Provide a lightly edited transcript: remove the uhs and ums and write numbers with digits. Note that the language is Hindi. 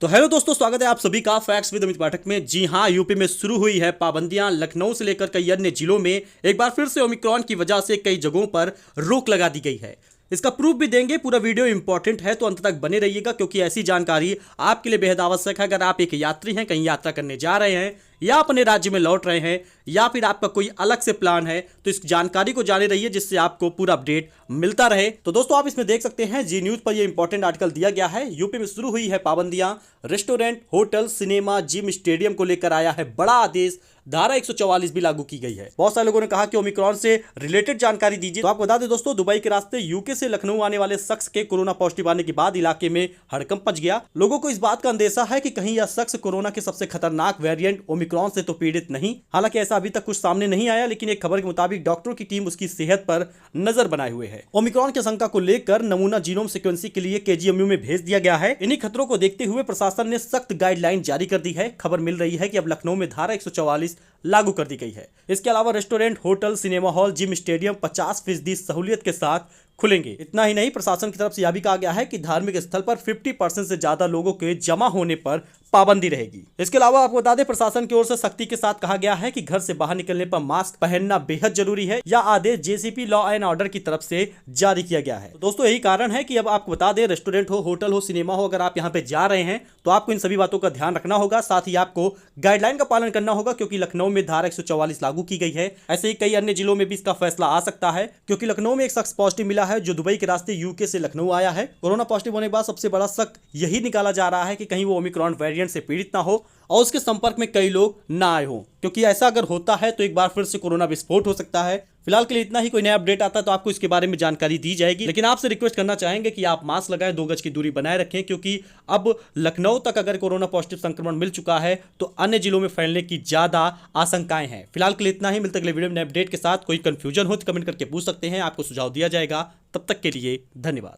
तो हेलो दोस्तों, स्वागत है आप सभी का फैक्ट्स विद अमित पाठक में। जी हां, यूपी में शुरू हुई है पाबंदियां। लखनऊ से लेकर कई अन्य जिलों में एक बार फिर से ओमिक्रॉन की वजह से कई जगहों पर रोक लगा दी गई है। इसका प्रूफ भी देंगे। पूरा वीडियो इंपॉर्टेंट है तो अंत तक बने रहिएगा, क्योंकि ऐसी जानकारी आपके लिए बेहद आवश्यक है। अगर आप एक यात्री हैं, कहीं यात्रा करने जा रहे हैं या अपने राज्य में लौट रहे हैं या फिर आपका कोई अलग से प्लान है, तो इस जानकारी को जाने रहिए, जिससे आपको पूरा अपडेट मिलता रहे। तो दोस्तों, आप इसमें देख सकते हैं, जी न्यूज पर यह इंपॉर्टेंट आर्टिकल दिया गया है। यूपी में शुरू हुई है पाबंदियां। Restaurant, hotel, cinema, gym, stadium को लेकर आया है बड़ा आदेश। धारा 144 भी लागू की गई है। बहुत सारे लोगों ने कहा कि ओमिक्रॉन से रिलेटेड जानकारी दीजिए। तो आपको बता दें दोस्तों, दुबई के रास्ते यूके से लखनऊ आने वाले शख्स के कोरोना पॉजिटिव आने के बाद इलाके में हड़कंप मच गया। लोगों को इस बात का अंदेशा है कि कहीं यह शख्स कोरोना के सबसे खतरनाक वेरिएंट ओमिक्रॉन से तो पीड़ित नहीं। हालांकि ऐसा अभी तक कुछ सामने नहीं आया, लेकिन एक खबर के मुताबिक डॉक्टरों की टीम उसकी सेहत पर नजर बनाए हुए है। ओमिक्रॉन की आशंका को लेकर नमूना जीनोम सीक्वेंसिंग के लिए केजीएमयू में भेज दिया गया है। इन्हीं खतरों को देखते हुए प्रशासन ने सख्त गाइडलाइन जारी कर दी है। खबर मिल रही है कि अब लखनऊ में धारा 144 लागू कर दी गई है। इसके अलावा restaurant, hotel, cinema hall, gym, stadium 50% सहूलियत के साथ खुलेंगे। इतना ही नहीं, प्रशासन की तरफ से यह भी कहा गया है कि धार्मिक स्थल पर 50% से ज्यादा लोगों के जमा होने पर पाबंदी रहेगी। इसके अलावा आपको बता दें, प्रशासन की ओर से सख्ती के साथ कहा गया है कि घर से बाहर निकलने पर मास्क पहनना बेहद जरूरी है। यह आदेश जेसीपी लॉ एंड ऑर्डर की तरफ से जारी किया गया है। तो दोस्तों, यही कारण है कि अब आपको बता दें, रेस्टोरेंट हो, होटल हो, सिनेमा हो, अगर आप यहाँ पे जा रहे हैं तो आपको इन सभी बातों का ध्यान रखना होगा। साथ ही आपको गाइडलाइन का पालन करना होगा, क्योंकि लखनऊ में धारा 144 लागू की गई है। ऐसे ही कई अन्य जिलों में भी इसका फैसला आ सकता है, क्योंकि लखनऊ में एक शख्स पॉजिटिव मिला है जो दुबई के रास्ते यूके से लखनऊ आया है। कोरोना पॉजिटिव होने के बाद सबसे बड़ा शक यही निकाला जा रहा है कि कहीं वो ओमिक्रॉन वेरिएंट से पीड़ित ना हो और उसके संपर्क में कई लोग ना आए हों, क्योंकि ऐसा अगर होता है तो एक बार फिर से कोरोना विस्फोट हो सकता है। फिलहाल के लिए इतना ही। कोई नया अपडेट आता है तो आपको इसके बारे में जानकारी दी जाएगी, लेकिन आपसे रिक्वेस्ट करना चाहेंगे कि आप मास्क लगाएं, 2 गज की दूरी बनाए रखें, क्योंकि अब लखनऊ तक अगर कोरोना पॉजिटिव संक्रमण मिल चुका है तो अन्य जिलों में फैलने की ज्यादा आशंकाएं हैं। फिलहाल के लिए इतना ही। मिलते अगले वीडियो में नए अपडेट के साथ। कोई कंफ्यूजन हो तो कमेंट करके पूछ सकते हैं, आपको सुझाव दिया जाएगा। तब तक के लिए धन्यवाद।